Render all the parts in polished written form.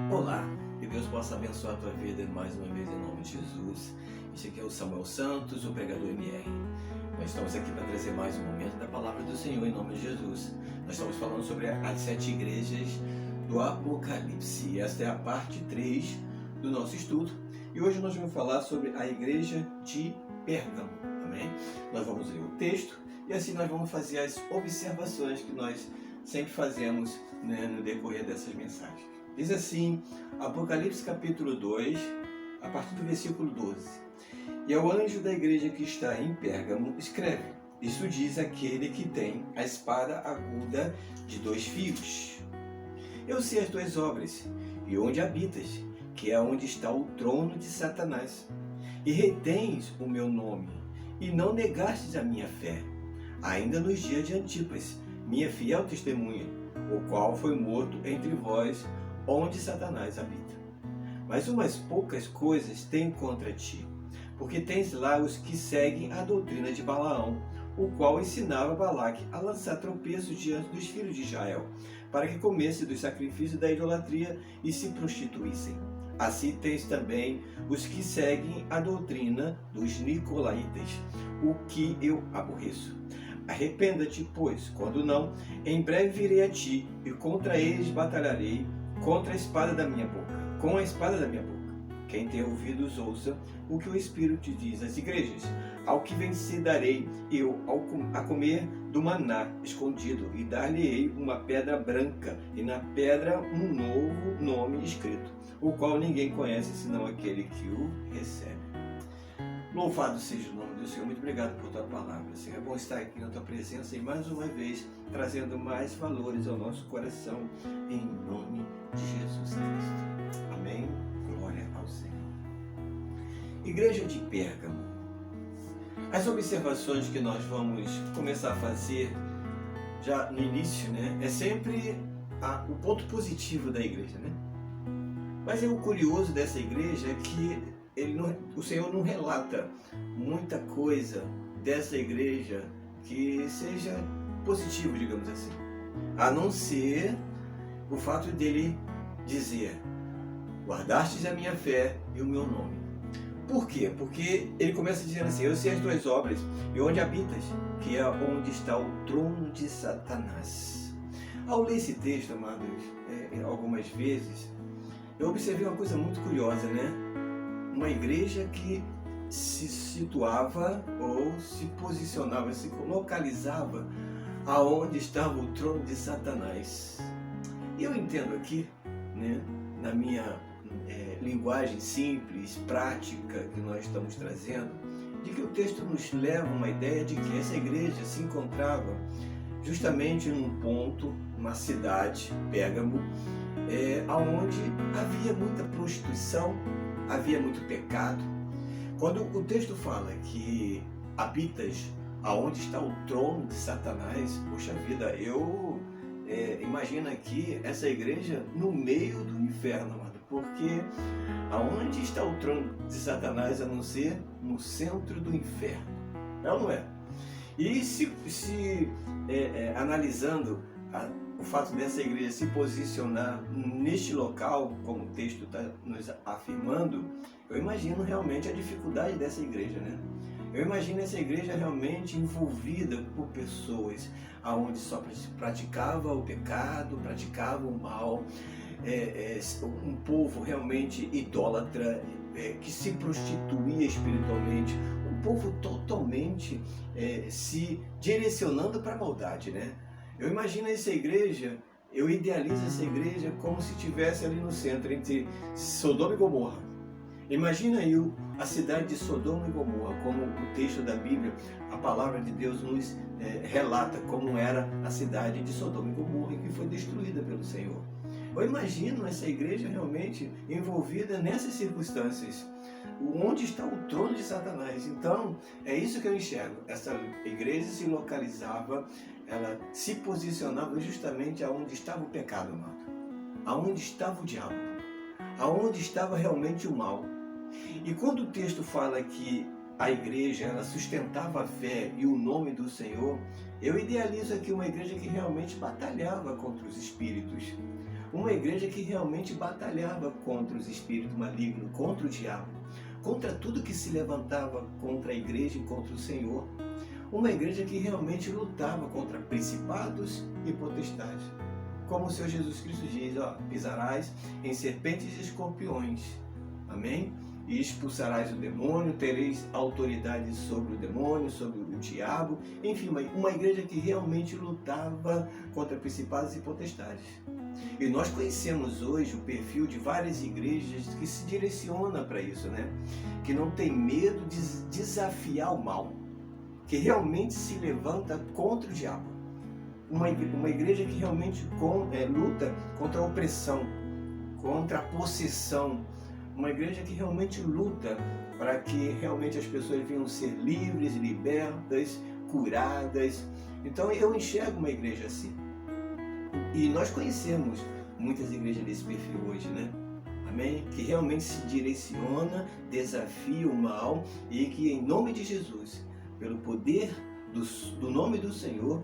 Olá, que Deus possa abençoar a tua vida mais uma vez em nome de Jesus. Este aqui é o Samuel Santos, o pregador MR. Nós estamos aqui para trazer mais um momento da palavra do Senhor em nome de Jesus. Nós estamos falando sobre as 7 igrejas do Apocalipse. E esta é a parte 3 do nosso estudo. E hoje nós vamos falar sobre a igreja de Pérgamo. Amém? Nós vamos ler o texto e assim nós vamos fazer as observações que nós sempre fazemos, no decorrer dessas mensagens. Diz assim, Apocalipse capítulo 2, a partir do versículo 12. E ao anjo da igreja que está em Pérgamo, escreve: Isso diz aquele que tem a espada aguda de 2 fios. Eu sei as tuas obras, e onde habitas, que é onde está o trono de Satanás. E retens o meu nome, e não negastes a minha fé, ainda nos dias de Antipas, minha fiel testemunha, o qual foi morto entre vós, onde Satanás habita. Mas umas poucas coisas tenho contra ti, porque tens lá os que seguem a doutrina de Balaão, o qual ensinava Balaque a lançar tropeços diante dos filhos de Israel, para que comessem dos sacrifícios da idolatria e se prostituíssem. Assim tens também os que seguem a doutrina dos nicolaítas, o que eu aborreço. Arrependa-te, pois, quando não, em breve virei a ti, e contra eles batalharei, contra a espada da minha boca, com a espada da minha boca. Quem tem ouvidos, ouça o que o Espírito diz às igrejas. Ao que vencer darei eu a comer do maná escondido, e dar-lhe-ei uma pedra branca, e na pedra um novo nome escrito, o qual ninguém conhece senão aquele que o recebe. Louvado seja o nome do Senhor. Muito obrigado por tua palavra, Senhor. É bom estar aqui na tua presença e mais uma vez trazendo mais valores ao nosso coração, em nome de Jesus Cristo. Amém? Glória ao Senhor. Igreja de Pérgamo. As observações que nós vamos começar a fazer já no início, é sempre o ponto positivo da igreja, Mas o curioso dessa igreja é que o Senhor não relata muita coisa dessa igreja que seja positivo, digamos assim, a não ser o fato dele dizer: guardastes a minha fé e o meu nome. Por quê? Porque ele começa dizendo assim: eu sei as tuas obras e onde habitas, que é onde está o trono de Satanás. Ao ler esse texto, amados, algumas vezes, eu observei uma coisa muito curiosa, Uma igreja que se situava ou se posicionava, se localizava aonde estava o trono de Satanás. E eu entendo aqui, na minha linguagem simples, prática que nós estamos trazendo, de que o texto nos leva a uma ideia de que essa igreja se encontrava justamente num ponto, uma cidade, Pérgamo, onde havia muita prostituição, havia muito pecado. Quando o texto fala que habitas aonde está o trono de Satanás, poxa vida, eu imagino aqui essa igreja no meio do inferno, amado, porque aonde está o trono de Satanás a não ser no centro do inferno? É ou não é? E se analisando o fato dessa igreja se posicionar neste local, como o texto está nos afirmando, eu imagino realmente a dificuldade dessa igreja, Eu imagino essa igreja realmente envolvida por pessoas onde só praticava o pecado, praticava o mal, um povo realmente idólatra, que se prostituía espiritualmente, um povo totalmente se direcionando para a maldade, Eu imagino essa igreja, eu idealizo essa igreja como se estivesse ali no centro, entre Sodoma e Gomorra. Imagina aí a cidade de Sodoma e Gomorra, como o texto da Bíblia, a palavra de Deus nos relata como era a cidade de Sodoma e Gomorra, que foi destruída pelo Senhor. Eu imagino essa igreja realmente envolvida nessas circunstâncias, onde está o trono de Satanás. Então, é isso que eu enxergo. Essa igreja se localizava, ela se posicionava justamente aonde estava o pecado, amado, aonde estava o diabo, aonde estava realmente o mal. E quando o texto fala que a igreja ela sustentava a fé e o nome do Senhor, eu idealizo aqui uma igreja que realmente batalhava contra os espíritos, Uma igreja que realmente batalhava contra os espíritos malignos, contra o diabo, contra tudo que se levantava contra a igreja e contra o Senhor. Uma igreja que realmente lutava contra principados e potestades. Como o Senhor Jesus Cristo diz, pisarás em serpentes e escorpiões. Amém? E expulsarás o demônio, tereis autoridade sobre o demônio, sobre o diabo. Enfim, uma igreja que realmente lutava contra principados e potestades. E nós conhecemos hoje o perfil de várias igrejas que se direciona para isso, né? Que não tem medo de desafiar o mal, que realmente se levanta contra o diabo. Uma igreja que realmente luta contra a opressão, contra a possessão. Uma igreja que realmente luta para que realmente as pessoas venham ser livres, libertas, curadas. Então eu enxergo uma igreja assim. E nós conhecemos muitas igrejas desse perfil hoje, né? Amém? Que realmente se direciona, desafia o mal e que em nome de Jesus, pelo poder do nome do Senhor,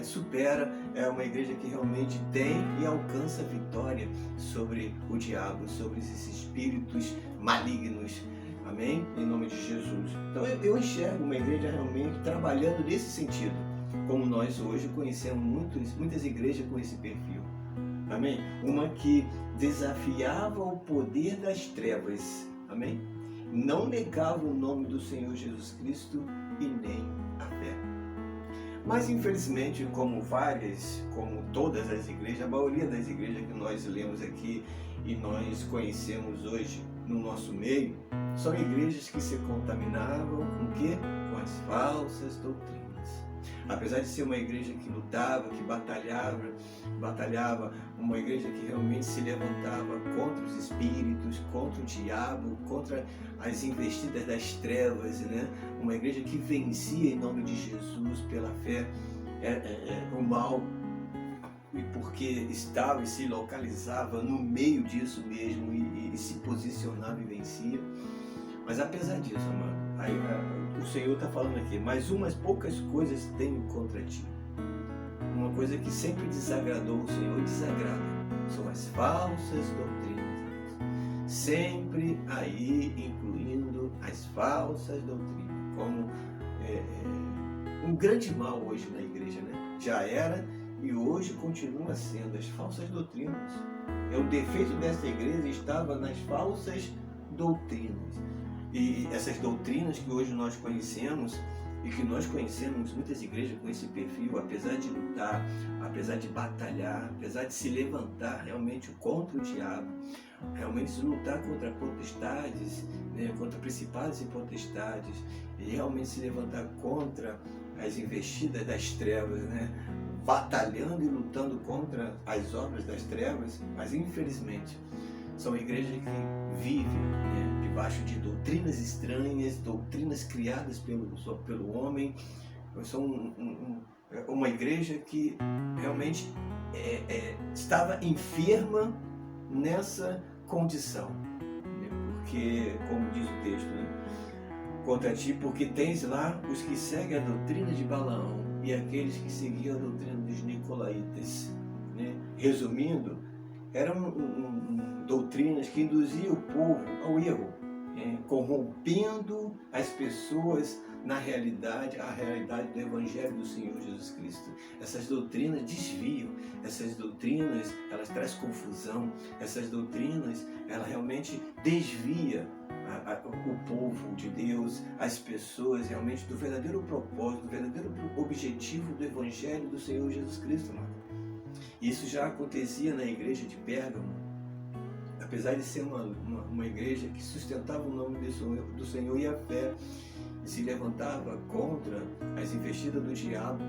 supera, uma igreja que realmente tem e alcança vitória sobre o diabo, sobre esses espíritos malignos. Amém? Em nome de Jesus. Então eu enxergo uma igreja realmente trabalhando nesse sentido, como nós hoje conhecemos muitas igrejas com esse perfil. Amém? Uma que desafiava o poder das trevas. Amém? Não negava o nome do Senhor Jesus Cristo e nem a fé. Mas infelizmente, como todas as igrejas, a maioria das igrejas que nós lemos aqui e nós conhecemos hoje no nosso meio, são igrejas que se contaminavam com o quê? Com as falsas doutrinas. Apesar de ser uma igreja que lutava, que batalhava, uma igreja que realmente se levantava contra os espíritos, contra o diabo, contra as investidas das trevas, né? Uma igreja que vencia em nome de Jesus pela fé o mal, porque estava e se localizava no meio disso mesmo e se posicionava e vencia. Mas apesar disso, amado, o Senhor está falando aqui, mas umas poucas coisas tenho contra ti. Uma coisa que sempre desagradou o Senhor e desagrada são as falsas doutrinas. Sempre aí incluindo as falsas doutrinas, como um grande mal hoje na igreja, né? Já era e hoje continua sendo as falsas doutrinas. O defeito dessa igreja estava nas falsas doutrinas. E essas doutrinas que hoje nós conhecemos, e que nós conhecemos muitas igrejas com esse perfil, apesar de lutar, apesar de batalhar, apesar de se levantar realmente contra o diabo, realmente se lutar contra potestades, né, contra principados e potestades, e realmente se levantar contra as investidas das trevas, né, batalhando e lutando contra as obras das trevas, mas infelizmente são igrejas que vivem, né, debaixo de doutrinas estranhas, doutrinas criadas pelo homem. São uma igreja que realmente estava enferma nessa condição, né? Porque, como diz o texto, né, contra ti, porque tens lá os que seguem a doutrina de Balaão e aqueles que seguiam a doutrina dos Nicolaitas, né? Resumindo, eram doutrinas que induziam o povo ao erro, corrompendo as pessoas a realidade do Evangelho do Senhor Jesus Cristo. Essas doutrinas desviam, essas doutrinas, elas trazem confusão, essas doutrinas, ela realmente desvia o povo de Deus, as pessoas realmente do verdadeiro propósito, do verdadeiro objetivo do Evangelho do Senhor Jesus Cristo, mano. Isso já acontecia na igreja de Pérgamo. Apesar de ser uma igreja que sustentava o nome do Senhor e a fé, e se levantava contra as investidas do diabo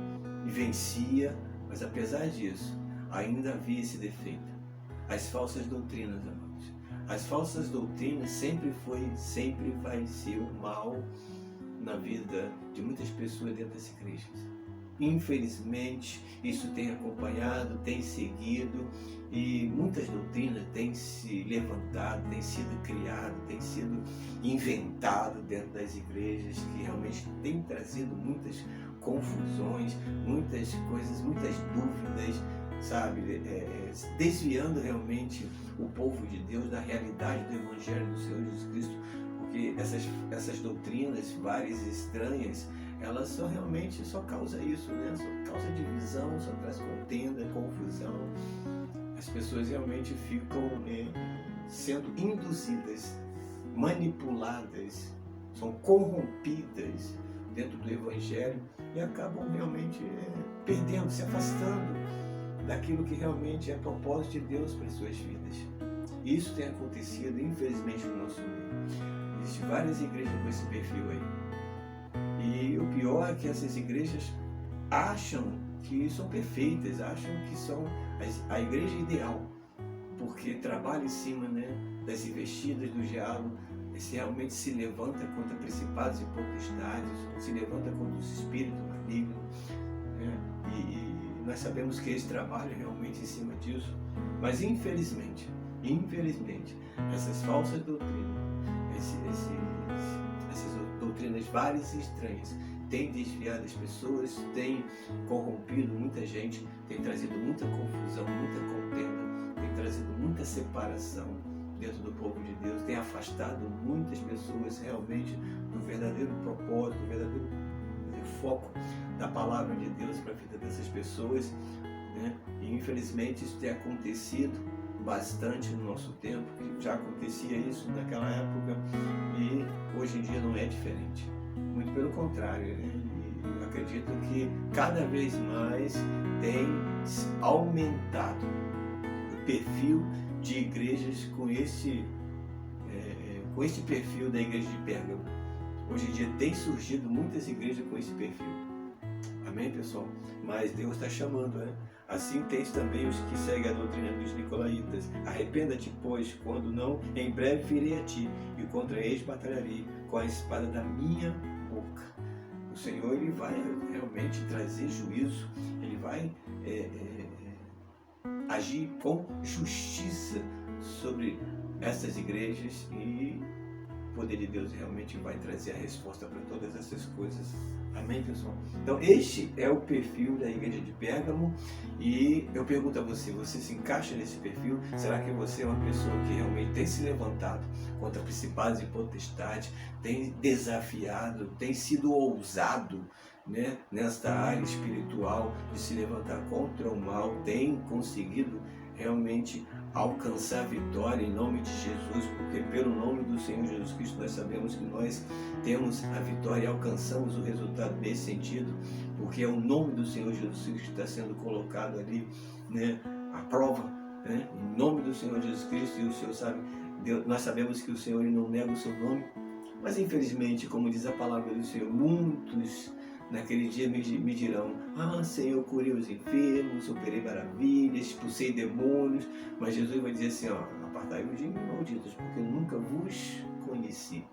e vencia, mas apesar disso, ainda havia esse defeito. As falsas doutrinas, amados. As falsas doutrinas sempre vai ser o mal na vida de muitas pessoas dentro das igrejas. Infelizmente, isso tem acompanhado, tem seguido, e muitas doutrinas têm se levantado, têm sido criadas, têm sido inventado dentro das igrejas, que realmente tem trazido muitas confusões, muitas coisas, muitas dúvidas, sabe, desviando realmente o povo de Deus da realidade do Evangelho do Senhor Jesus Cristo, porque essas doutrinas várias e estranhas, elas só causam isso, né? Só causa divisão, só traz contenda, confusão. As pessoas realmente ficam sendo induzidas, manipuladas, são corrompidas dentro do Evangelho e acabam realmente perdendo, se afastando daquilo que realmente é propósito de Deus para as suas vidas. E isso tem acontecido, infelizmente, no nosso meio. Existem várias igrejas com esse perfil aí. E o pior é que essas igrejas acham que são perfeitas, acham que são a igreja ideal, porque trabalha em cima, né, das investidas do diabo, se realmente se levanta contra principados e potestades, se levanta contra os espíritos malignos, né? E nós sabemos que eles trabalham realmente em cima disso, mas infelizmente, essas falsas doutrinas, essas doutrinas várias e estranhas, têm desviado as pessoas, têm corrompido muita gente, têm trazido muita confusão, muita contenda, têm trazido muita separação dentro do povo de Deus, tem afastado muitas pessoas realmente do verdadeiro propósito, do verdadeiro foco da palavra de Deus para a vida dessas pessoas, né? E infelizmente isso tem acontecido bastante no nosso tempo, que já acontecia isso naquela época e hoje em dia não é diferente, muito pelo contrário, né? E eu acredito que cada vez mais tem aumentado o perfil de igrejas com esse perfil da igreja de Pérgamo. Hoje em dia tem surgido muitas igrejas com esse perfil. Amém, pessoal? Mas Deus está chamando, né? Assim tens também os que seguem a doutrina dos nicolaítas. Arrependa-te, pois, quando não, em breve virei a ti, e contra eles batalharei com a espada da minha boca. O Senhor, Ele vai realmente trazer juízo, Ele vai agir com justiça sobre essas igrejas e o poder de Deus realmente vai trazer a resposta para todas essas coisas. Amém, pessoal? Então, este é o perfil da igreja de Pérgamo e eu pergunto a você, você se encaixa nesse perfil? Será que você é uma pessoa que realmente tem se levantado contra principados e potestades, tem desafiado, tem sido ousado, né, nesta área espiritual de se levantar contra o mal, tem conseguido realmente alcançar vitória em nome de Jesus, porque pelo nome do Senhor Jesus Cristo nós sabemos que nós temos a vitória e alcançamos o resultado nesse sentido, porque é o nome do Senhor Jesus Cristo que está sendo colocado ali, né, à prova, né, em nome do Senhor Jesus Cristo. E o Senhor sabe, Deus, nós sabemos que o Senhor Ele não nega o seu nome, mas infelizmente, como diz a palavra do Senhor, muitos naquele dia me dirão: ah, Senhor, curei os enfermos, operei maravilhas, expulsei demônios. Mas Jesus vai dizer assim: ó, apartai-vos de mim, malditos, porque nunca vos conheci.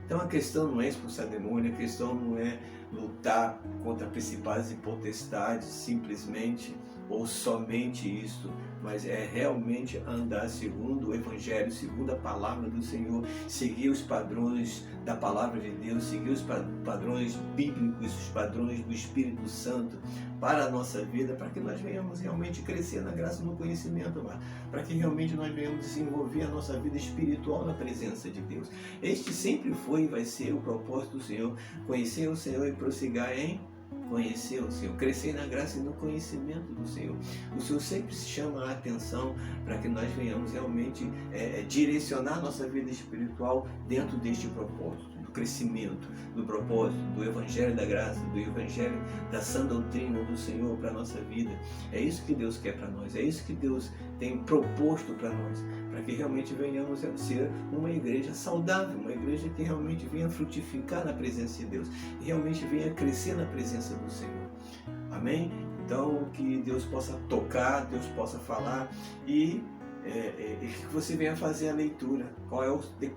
Então a questão não é expulsar demônio, a questão não é lutar contra principados e potestades, simplesmente ou somente isso, mas é realmente andar segundo o Evangelho, segundo a palavra do Senhor, seguir os padrões da palavra de Deus, seguir os padrões bíblicos, os padrões do Espírito Santo para a nossa vida, para que nós venhamos realmente crescer na graça e no conhecimento, para que realmente nós venhamos desenvolver a nossa vida espiritual na presença de Deus. Este sempre foi e vai ser o propósito do Senhor, conhecer o Senhor e prosseguir em conhecer o Senhor, crescer na graça e no conhecimento do Senhor. O Senhor sempre chama a atenção para que nós venhamos realmente direcionar a nossa vida espiritual dentro deste propósito, do crescimento, do propósito, do Evangelho da graça, do Evangelho da sã doutrina do Senhor para a nossa vida. É isso que Deus quer para nós, é isso que Deus tem proposto para nós, para que realmente venhamos a ser uma igreja saudável, uma igreja que realmente venha frutificar na presença de Deus, e realmente venha crescer na presença do Senhor. Amém? Então, que Deus possa tocar, Deus possa falar e que você venha fazer a leitura.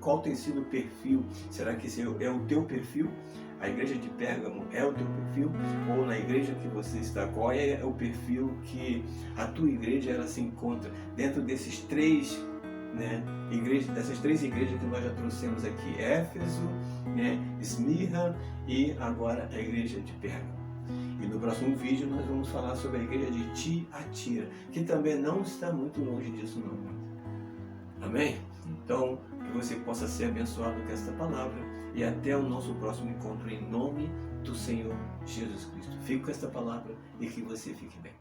Qual tem sido o perfil? Será que esse é o teu perfil? A igreja de Pérgamo é o teu perfil? Ou na igreja que você está, qual é o perfil que a tua igreja ela se encontra dentro desses três, né, dessas três igrejas que nós já trouxemos aqui: Éfeso, né, Esmirna e agora a igreja de Pérgamo? E no próximo vídeo nós vamos falar sobre a igreja de Tiatira, que também não está muito longe disso não. Amém? Então, que você possa ser abençoado com esta palavra e até o nosso próximo encontro em nome do Senhor Jesus Cristo. Fique com esta palavra e que você fique bem.